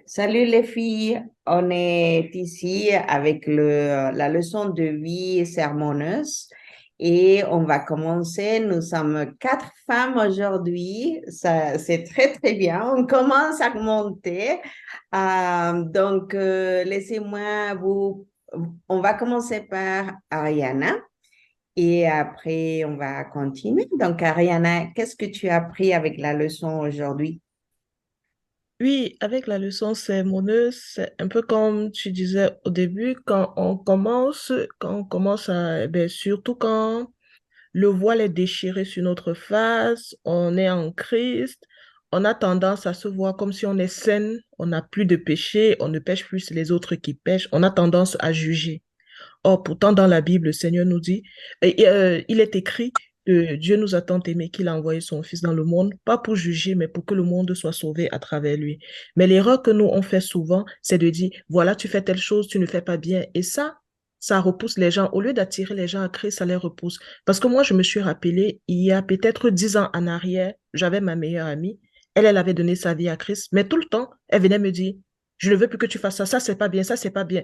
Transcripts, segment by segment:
Salut les filles, on est ici avec la leçon de vie sermoneuse et on va commencer. Nous sommes quatre femmes aujourd'hui, ça c'est très très bien. On commence à monter. Laissez-moi vous. On va commencer par Ariana et après on va continuer. Donc Ariana, qu'est-ce que tu as appris avec la leçon aujourd'hui? Oui, avec la leçon sermoneuse, c'est un peu comme tu disais au début, quand on commence surtout quand le voile est déchiré sur notre face, on est en Christ, on a tendance à se voir comme si on est saine, on n'a plus de péché, on ne pêche plus les autres qui pêchent, on a tendance à juger. Or, pourtant, dans la Bible, le Seigneur nous dit, il est écrit que Dieu nous a tant aimé qu'il a envoyé son Fils dans le monde, pas pour juger, mais pour que le monde soit sauvé à travers lui. Mais l'erreur que nous, on fait souvent, c'est de dire, voilà, tu fais telle chose, tu ne fais pas bien. Et ça repousse les gens. Au lieu d'attirer les gens à Christ, ça les repousse. Parce que moi, je me suis rappelé, il y a peut-être 10 ans en arrière, j'avais ma meilleure amie. Elle avait donné sa vie à Christ, mais tout le temps, elle venait me dire, je ne veux plus que tu fasses ça, ça, c'est pas bien, ça, c'est pas bien.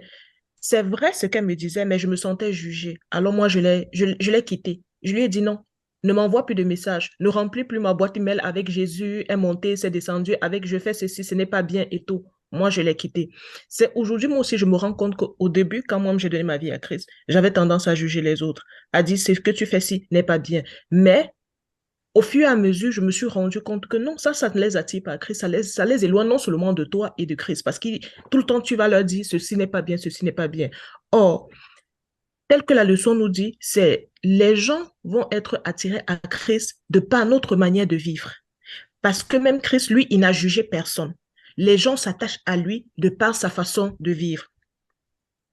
C'est vrai ce qu'elle me disait, mais je me sentais jugée. Alors moi, je l'ai quittée. Je lui ai dit non, ne m'envoie plus de messages, ne remplis plus ma boîte email avec Jésus est monté, c'est descendu, avec je fais ceci, ce n'est pas bien et tout. Moi, je l'ai quitté. C'est aujourd'hui, moi aussi, je me rends compte qu'au début, quand moi, j'ai donné ma vie à Christ, j'avais tendance à juger les autres, à dire ce que tu fais ci n'est pas bien. Mais au fur et à mesure, je me suis rendu compte que non, ça ne les attire pas à Christ, ça les éloigne non seulement de toi et de Christ, parce que tout le temps, tu vas leur dire, ceci n'est pas bien, ceci n'est pas bien. Or, tel que la leçon nous dit, c'est les gens vont être attirés à Christ de par notre manière de vivre. Parce que même Christ, lui, il n'a jugé personne. Les gens s'attachent à lui de par sa façon de vivre.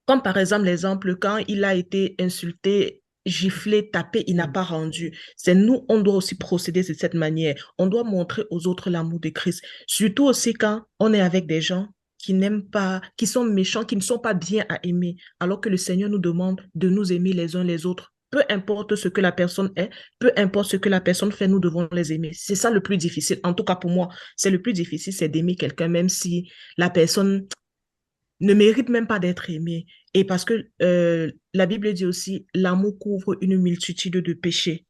Comme par exemple l'exemple quand il a été insulté, giflé, tapé, il n'a pas rendu. C'est nous, on doit aussi procéder de cette manière. On doit montrer aux autres l'amour de Christ. Surtout aussi quand on est avec des gens qui n'aiment pas, qui sont méchants, qui ne sont pas bien à aimer, alors que le Seigneur nous demande de nous aimer les uns les autres. Peu importe ce que la personne est, peu importe ce que la personne fait, nous devons les aimer. C'est ça le plus difficile. En tout cas, pour moi, c'est le plus difficile, c'est d'aimer quelqu'un, même si la personne ne mérite même pas d'être aimé. Et parce que la Bible dit aussi, l'amour couvre une multitude de péchés.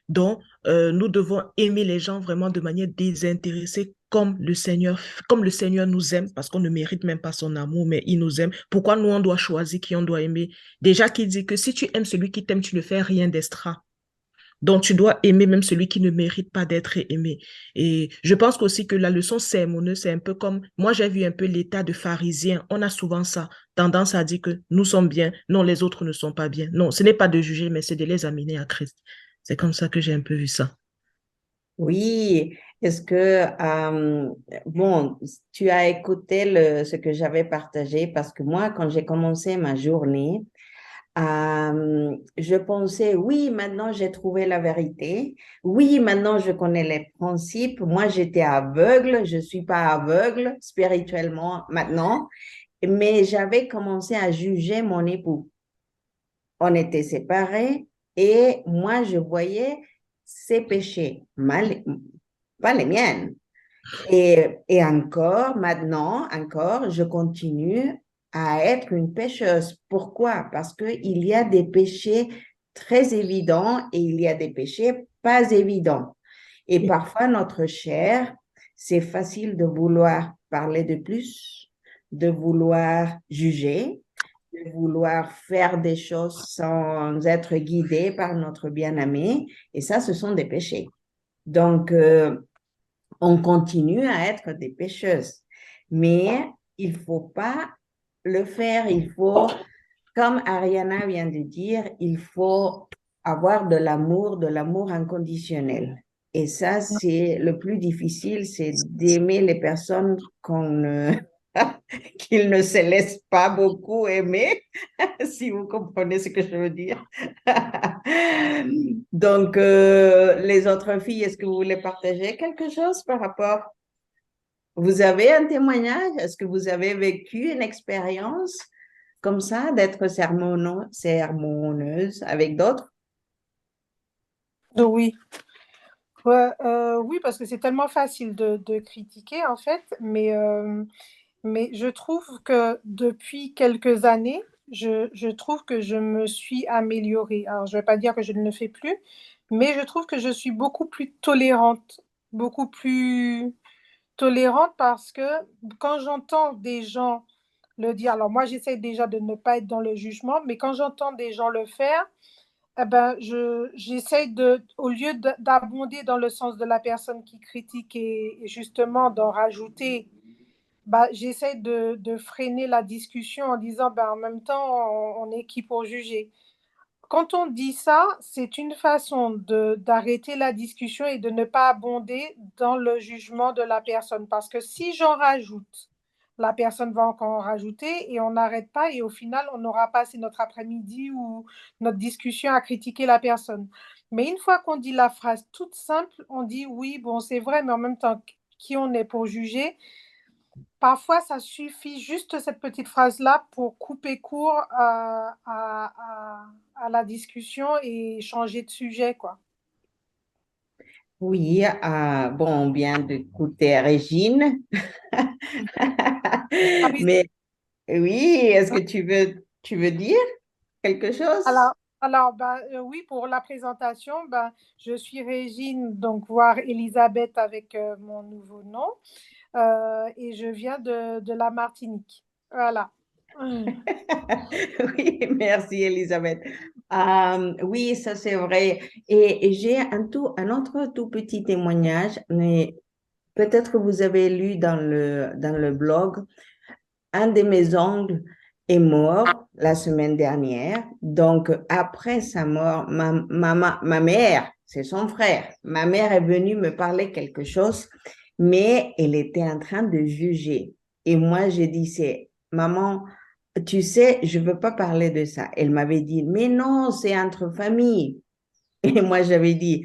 Donc, nous devons aimer les gens vraiment de manière désintéressée, comme le Seigneur nous aime, parce qu'on ne mérite même pas son amour, mais il nous aime. Pourquoi nous, on doit choisir qui on doit aimer? Déjà, qui dit que si tu aimes celui qui t'aime, tu ne fais rien d'extra. Donc, tu dois aimer même celui qui ne mérite pas d'être aimé. Et je pense aussi que la leçon sermoneuse, c'est un peu comme, moi j'ai vu un peu l'état de pharisien. On a souvent ça, tendance à dire que nous sommes bien, non, les autres ne sont pas bien. Non, ce n'est pas de juger, mais c'est de les amener à Christ. C'est comme ça que j'ai un peu vu ça. Oui, est-ce que, bon, tu as écouté ce que j'avais partagé parce que moi, quand j'ai commencé ma journée, je pensais, oui, maintenant j'ai trouvé la vérité. Oui, maintenant je connais les principes. Moi, j'étais aveugle, je suis pas aveugle spirituellement maintenant, mais j'avais commencé à juger mon époux. On était séparés et moi, je voyais ses péchés, pas les miennes. Et encore, maintenant, encore, je continue à être une pécheuse. Pourquoi? Parce qu'il y a des péchés très évidents et il y a des péchés pas évidents. Et parfois, notre chair, c'est facile de vouloir parler de plus, de vouloir juger, de vouloir faire des choses sans être guidé par notre bien-aimé. Et ça, ce sont des péchés. Donc, on continue à être des pécheuses. Mais il faut pas le faire. Il faut, comme Ariana vient de dire, il faut avoir de l'amour inconditionnel. Et ça, c'est le plus difficile, c'est d'aimer les personnes qu'ils ne se laissent pas beaucoup aimer, si vous comprenez ce que je veux dire. Donc, les autres filles, est-ce que vous voulez partager quelque chose par rapport? Vous avez un témoignage? Est-ce que vous avez vécu une expérience comme ça, d'être sermonneuse avec d'autres? Oui, ouais, oui, parce que c'est tellement facile de critiquer en fait, mais Mais je trouve que depuis quelques années, je trouve que je me suis améliorée. Alors, je ne vais pas dire que je ne le fais plus, mais je trouve que je suis beaucoup plus tolérante parce que quand j'entends des gens le dire, alors moi j'essaie déjà de ne pas être dans le jugement, mais quand j'entends des gens le faire, eh ben, j'essaie au lieu d'abonder dans le sens de la personne qui critique et justement d'en rajouter, bah, j'essaie de freiner la discussion en disant, ben, en même temps, on est qui pour juger. Quand on dit ça, c'est une façon d'arrêter la discussion et de ne pas abonder dans le jugement de la personne. Parce que si j'en rajoute, la personne va encore en rajouter et on n'arrête pas et au final, on n'aura pas passé notre après-midi ou notre discussion à critiquer la personne. Mais une fois qu'on dit la phrase toute simple, on dit oui, bon, c'est vrai, mais en même temps, qui on est pour juger? Parfois, ça suffit juste cette petite phrase-là pour couper court à la discussion et changer de sujet, quoi. Oui, bon, on vient d'écouter Régine. Ah oui, Mais oui, est-ce que tu veux dire quelque chose? alors, oui, pour la présentation, je suis Régine, donc voir Elisabeth avec mon nouveau nom, et je viens de la Martinique. Voilà. Oui, merci Elisabeth. Oui, ça c'est vrai. Et j'ai un autre tout petit témoignage, mais peut-être que vous avez lu dans le blog, un de mes oncles est mort la semaine dernière. Donc, après sa mort, ma mère, c'est son frère, ma mère est venue me parler quelque chose, mais elle était en train de juger. Et moi, j'ai dit, c'est, maman, tu sais, je ne veux pas parler de ça. Elle m'avait dit, mais non, c'est entre familles. Et moi, j'avais dit,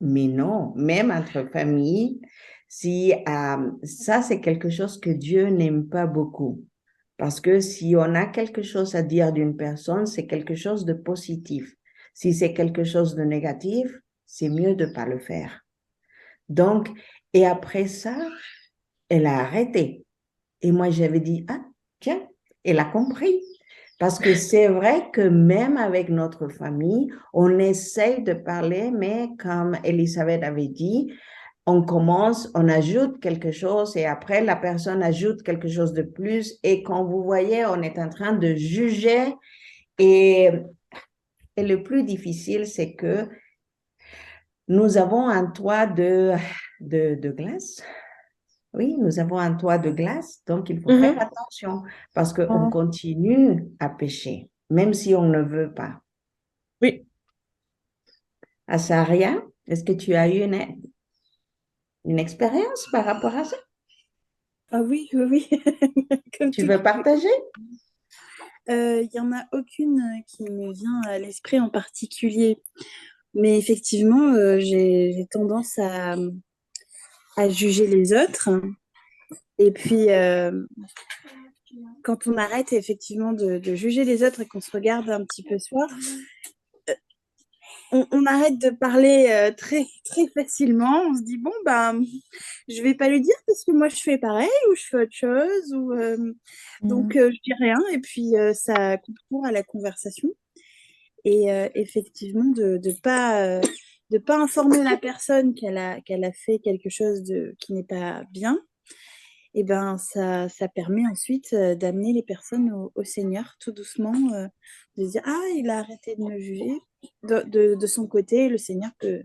mais non, même entre familles, si ça, c'est quelque chose que Dieu n'aime pas beaucoup. Parce que si on a quelque chose à dire d'une personne, c'est quelque chose de positif. Si c'est quelque chose de négatif, c'est mieux de ne pas le faire. Donc, et après ça, elle a arrêté. Et moi, j'avais dit, ah, tiens, elle a compris. Parce que c'est vrai que même avec notre famille, on essaye de parler, mais comme Elisabeth avait dit, on commence, on ajoute quelque chose et après la personne ajoute quelque chose de plus. Et quand vous voyez, on est en train de juger et, et le plus difficile, c'est que nous avons un toit de glace. Oui, nous avons un toit de glace, donc il faut faire Mhm. attention parce qu'on Mhm. continue à pêcher, même si on ne veut pas. Oui. Asaria, est-ce que tu as eu une expérience par rapport à ça? Ah oui, oui, oui. Comme Tu tout. veux partager? Il n'y en a aucune qui me vient à l'esprit en particulier. Mais effectivement, j'ai tendance à juger les autres. Et puis, quand on arrête effectivement de juger les autres et qu'on se regarde un petit peu soi, on arrête de parler très, très facilement. On se dit, bon, ben, je vais pas lui dire parce que moi, je fais pareil ou je fais autre chose. Donc, Mhm. je dis rien. Et puis, ça coupe court à la conversation. Et effectivement, de pas informer la personne qu'elle a fait quelque chose qui n'est pas bien, et ben ça permet ensuite d'amener les personnes au Seigneur tout doucement, de se dire, ah, il a arrêté de me juger. De son côté, le Seigneur peut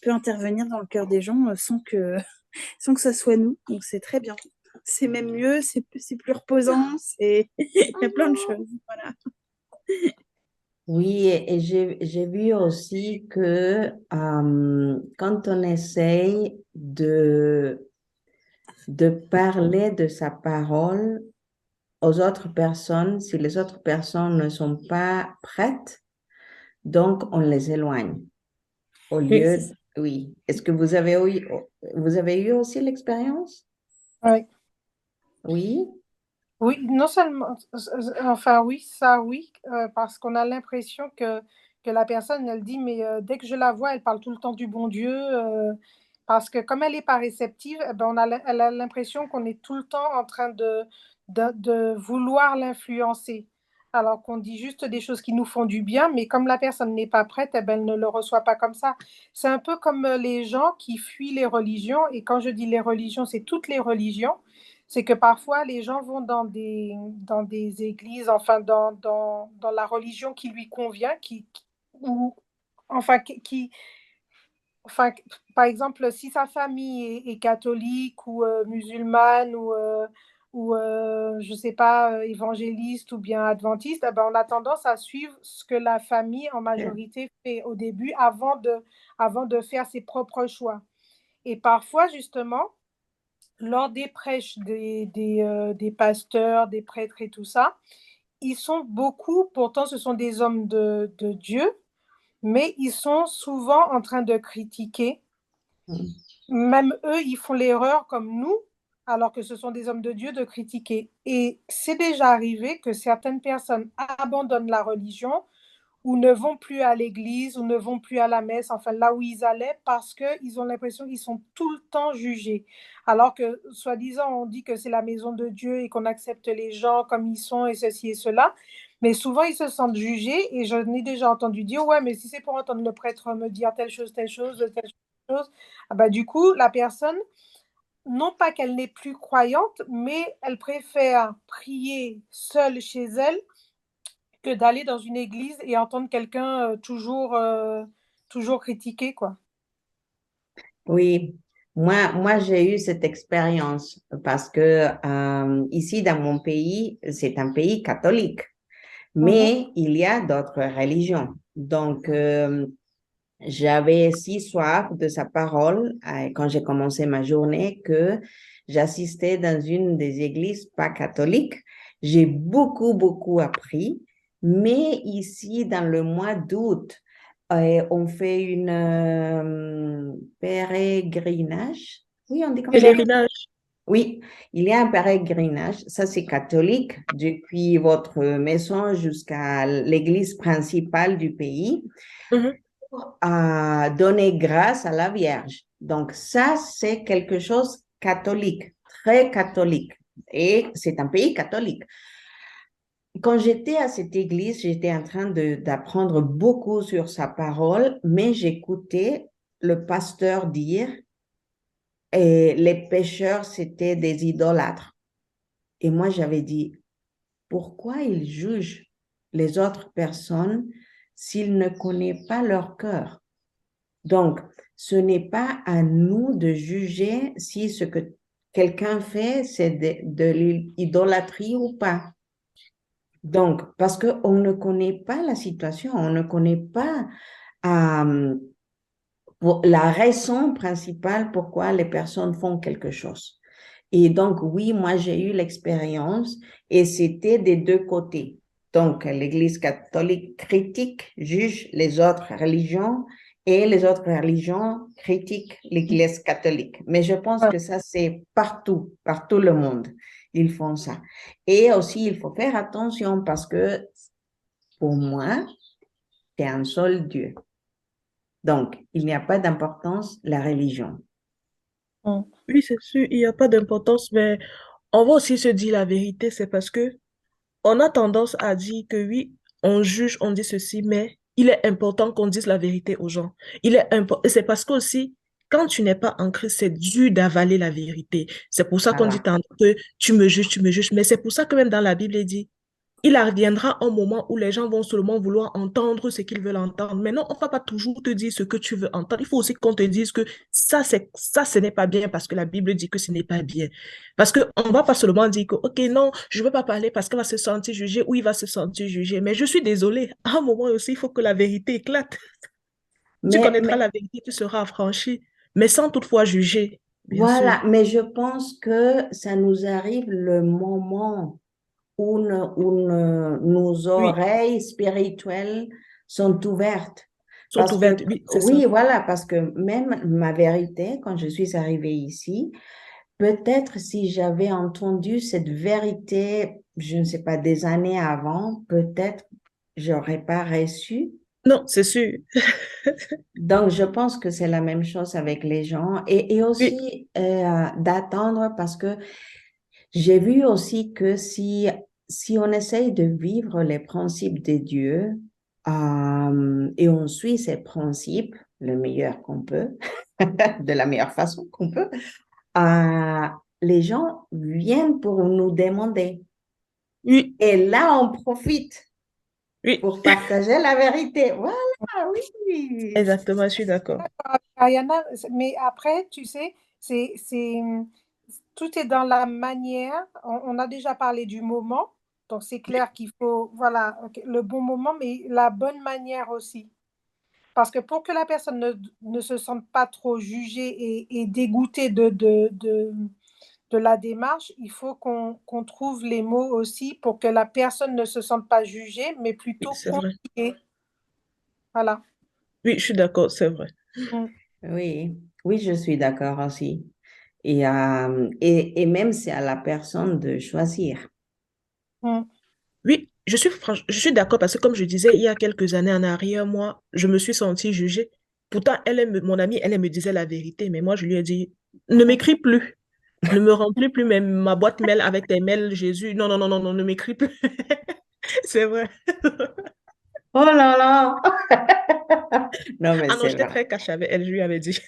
intervenir dans le cœur des gens sans que ce soit nous. Donc c'est très bien. C'est même mieux, c'est plus reposant, il y a plein de choses. Voilà. Oui, et j'ai vu aussi que quand on essaye de parler de sa parole aux autres personnes, si les autres personnes ne sont pas prêtes, donc on les éloigne. Au Oui, c'est ça. lieu, oui. Est-ce que vous avez eu aussi l'expérience? Ouais. Oui. Oui, non seulement, enfin oui, ça oui, parce qu'on a l'impression que la personne, elle dit, mais dès que je la vois, elle parle tout le temps du bon Dieu, parce que comme elle n'est pas réceptive, eh ben, elle a l'impression qu'on est tout le temps en train de vouloir l'influencer. Alors qu'on dit juste des choses qui nous font du bien, mais comme la personne n'est pas prête, eh ben, elle ne le reçoit pas comme ça. C'est un peu comme les gens qui fuient les religions, et quand je dis les religions, c'est toutes les religions. C'est que parfois les gens vont dans des églises, enfin dans la religion qui lui convient, ou enfin enfin, par exemple, si sa famille est catholique ou musulmane ou je sais pas, évangéliste ou bien adventiste, eh ben, on a tendance à suivre ce que la famille en majorité fait au début avant de faire ses propres choix. Et parfois, justement, lors des prêches des pasteurs, des prêtres et tout ça, ils sont beaucoup, pourtant ce sont des hommes de Dieu, mais ils sont souvent en train de critiquer. Même eux, ils font l'erreur comme nous, alors que ce sont des hommes de Dieu, de critiquer. Et c'est déjà arrivé que certaines personnes abandonnent la religion ou ne vont plus à l'église ou ne vont plus à la messe, enfin là où ils allaient, parce qu'ils ont l'impression qu'ils sont tout le temps jugés. Alors que, soi-disant, on dit que c'est la maison de Dieu et qu'on accepte les gens comme ils sont et ceci et cela. Mais souvent, ils se sentent jugés et je n'ai déjà entendu dire, ouais, mais si c'est pour entendre le prêtre me dire telle chose, ah bah, du coup, la personne, non pas qu'elle n'est plus croyante, mais elle préfère prier seule chez elle que d'aller dans une église et entendre quelqu'un toujours critiquer, quoi. Oui, moi j'ai eu cette expérience parce que ici dans mon pays, c'est un pays catholique, Mhm. mais il y a d'autres religions. Donc, j'avais si soif de sa parole quand j'ai commencé ma journée que j'assistais dans une des églises pas catholiques. J'ai beaucoup appris, mais ici, dans le mois d'août, on fait une pèlerinage. Oui, on dit comme ça. Pèlerinage. Oui, il y a un pèlerinage. Ça, c'est catholique, depuis votre maison jusqu'à l'église principale du pays Mhm. à donner grâce à la Vierge. Donc ça, c'est quelque chose catholique, très catholique. Et c'est un pays catholique. Quand j'étais à cette église, j'étais en train d'apprendre beaucoup sur sa parole, mais j'écoutais le pasteur dire et les pécheurs, c'était des idolâtres. Et moi, j'avais dit, pourquoi ils jugent les autres personnes s'ils ne connaissent pas leur cœur? Donc, ce n'est pas à nous de juger si ce que quelqu'un fait, c'est de l'idolâtrie ou pas. Donc, parce qu'on ne connaît pas la situation, on ne connaît pas euh, la raison principale pourquoi les personnes font quelque chose. Et donc, oui, moi, j'ai eu l'expérience et c'était des deux côtés. Donc, l'Église catholique critique, juge les autres religions et les autres religions critiquent l'Église catholique. Mais je pense Ouais. que ça, c'est par tout le monde. Ils font ça. Et aussi, il faut faire attention parce que pour moi, c'est un seul Dieu. Donc, il n'y a pas d'importance la religion. Mm. Oui, c'est sûr, il n'y a pas d'importance, mais on va aussi se dire la vérité, c'est parce que on a tendance à dire que oui, on juge, on dit ceci, mais il est important qu'on dise la vérité aux gens. Et c'est parce que aussi, quand tu n'es pas en Christ, c'est dur d'avaler la vérité. C'est pour ça qu'on dit Voilà. tantôt que tu me juges. Mais c'est pour ça que même dans la Bible, il dit, il arrivera un moment où les gens vont seulement vouloir entendre ce qu'ils veulent entendre. Mais non, on ne va pas toujours te dire ce que tu veux entendre. Il faut aussi qu'on te dise que ça, ce n'est pas bien parce que la Bible dit que ce n'est pas bien. Parce qu'on ne va pas seulement dire que, OK, non, je ne veux pas parler parce qu'il va se sentir jugé ou il va se sentir jugé. Mais je suis désolée, à un moment aussi, il faut que la vérité éclate. Tu Mais, connaîtras mais la vérité, tu seras affranchi, mais sans toutefois juger, bien sûr. voilà, mais je pense que ça nous arrive le moment où nos Oui, oreilles spirituelles sont ouvertes. sont Parce que, ouvertes. Oui, c'est ça. oui, voilà, parce que même ma vérité, quand je suis arrivée ici, peut-être si j'avais entendu cette vérité, je ne sais pas, des années avant, peut-être j'aurais pas reçu Non, c'est sûr. Donc, je pense que c'est la même chose avec les gens et Oui, aussi d'attendre parce que j'ai vu aussi que si on essaye de vivre les principes de Dieu et on suit ces principes le meilleur qu'on peut, de la meilleure façon qu'on peut, euh, les gens viennent pour nous demander. oui, Et là, on profite oui, pour partager la vérité. Voilà, oui. exactement, je suis d'accord. Ayana, mais après, tu sais, tout est dans la manière. On a déjà parlé du moment, donc c'est clair qu'il faut, voilà, ok, le bon moment, mais la bonne manière aussi. Parce que pour que la personne ne se sente pas trop jugée et dégoûtée de la démarche, il faut qu'on trouve les mots aussi pour que la personne ne se sente pas jugée, mais Oui, plutôt c'est vrai. conseillée. Voilà. Oui, je suis d'accord, c'est vrai. Mm, Oui, oui, je suis d'accord aussi. Et même c'est à la personne de choisir. mm. Oui, je suis d'accord parce que comme je disais, il y a quelques années en arrière, moi, je me suis sentie jugée. Pourtant, mon amie, elle me disait la vérité, mais moi, je lui ai dit, ne m'écris plus. Ne me remplis plus ma boîte mail avec tes mails, Jésus. Non, non, non, non, non, ne m'écris plus. C'est vrai. Oh là là! Non, mais Ah non, c'est j'étais vrai. très cash avec elle, je lui avais dit.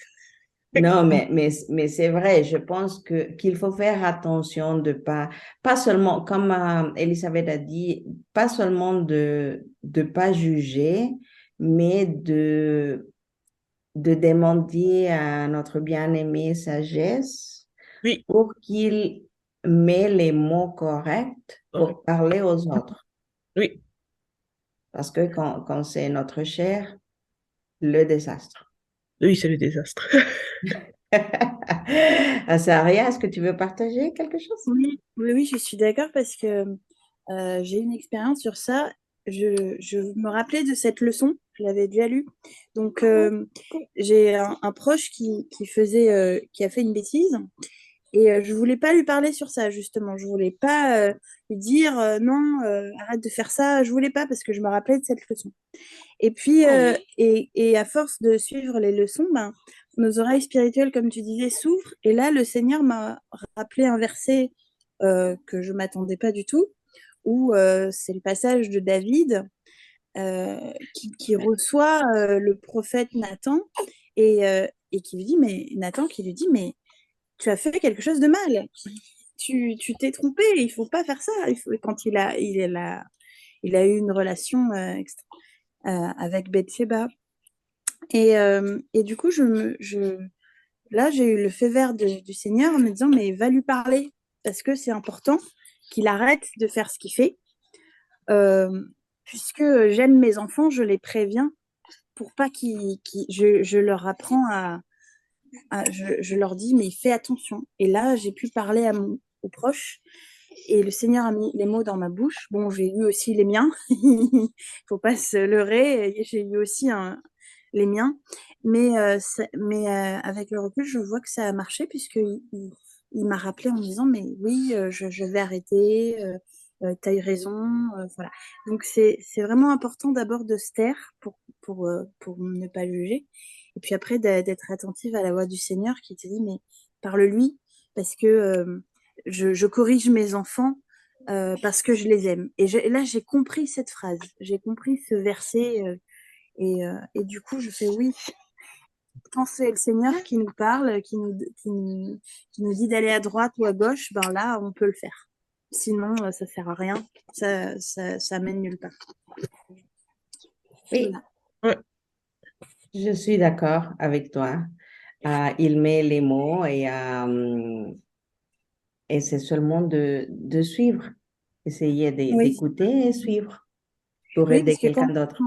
Non, mais c'est vrai. Je pense qu'il faut faire attention de pas seulement, comme Elisabeth a dit, pas seulement de pas juger, mais de demander à notre bien-aimé sagesse Oui, pour qu'il met les mots corrects correct. pour parler aux autres. Oui, Parce que quand c'est notre chair, le désastre. oui, c'est le désastre. Saria, est-ce que tu veux partager quelque chose? Oui, oui, oui, je suis d'accord parce que j'ai une expérience sur ça. Je me rappelais de cette leçon, je l'avais déjà lue. Donc, j'ai un proche qui a fait une bêtise et je voulais pas lui parler sur ça, justement. Je voulais pas lui dire non, arrête de faire ça. Je voulais pas parce que je me rappelais de cette leçon. Et puis, et à force de suivre les leçons, ben, nos oreilles spirituelles, comme tu disais, s'ouvrent. Et là, le Seigneur m'a rappelé un verset que je m'attendais pas du tout, où c'est le passage de David qui reçoit le prophète Nathan et qui lui dit, mais Nathan qui lui dit, mais tu as fait quelque chose de mal. Tu t'es trompé, il faut pas faire ça. Quand il a eu une relation avec Bathsheba. Et du coup, là, j'ai eu le feu vert du Seigneur en me disant, mais va lui parler, parce que c'est important qu'il arrête de faire ce qu'il fait. Euh, Puisque j'aime mes enfants, je les préviens pour pas je leur apprends je leur dis, mais fais attention. Et là, j'ai pu parler aux proches et le Seigneur a mis les mots dans ma bouche. Bon, j'ai eu aussi les miens. Il faut pas se leurrer. J'ai eu aussi les miens. Mais avec le recul, je vois que ça a marché puisqu'il m'a rappelé en me disant, mais oui, je vais arrêter. Tu as eu raison. Voilà. Donc, c'est vraiment important d'abord de se taire pour ne pas juger. Et puis après, d'être attentive à la voix du Seigneur qui te dit, mais parle-lui parce que je corrige mes enfants parce que je les aime. Là, j'ai compris cette phrase, j'ai compris ce verset et du coup, je fais oui. Quand c'est le Seigneur qui nous parle, qui nous dit d'aller à droite ou à gauche, ben là, on peut le faire. Sinon, ça sert à rien, ça mène nulle part. Oui, Voilà. Ouais, je suis d'accord avec toi. Il met les mots et c'est seulement de suivre. Essayer Oui, d'écouter et suivre pour oui, aider parce que quelqu'un d'autre.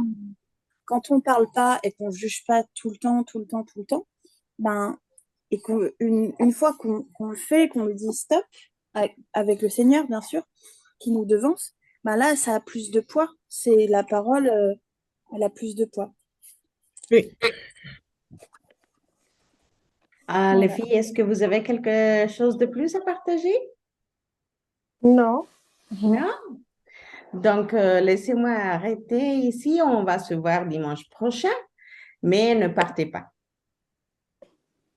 quand on parle pas et qu'on juge pas tout le temps, tout le temps, tout le temps, ben, et une fois qu'on le fait, qu'on lui dit stop, avec le Seigneur, bien sûr, qui nous devance, ben là, ça a plus de poids. C'est la parole, elle a plus de poids. oui. Les Voilà. filles, est-ce que vous avez quelque chose de plus à partager? Non. Non? Donc, laissez-moi arrêter ici. On va se voir dimanche prochain, mais ne partez pas.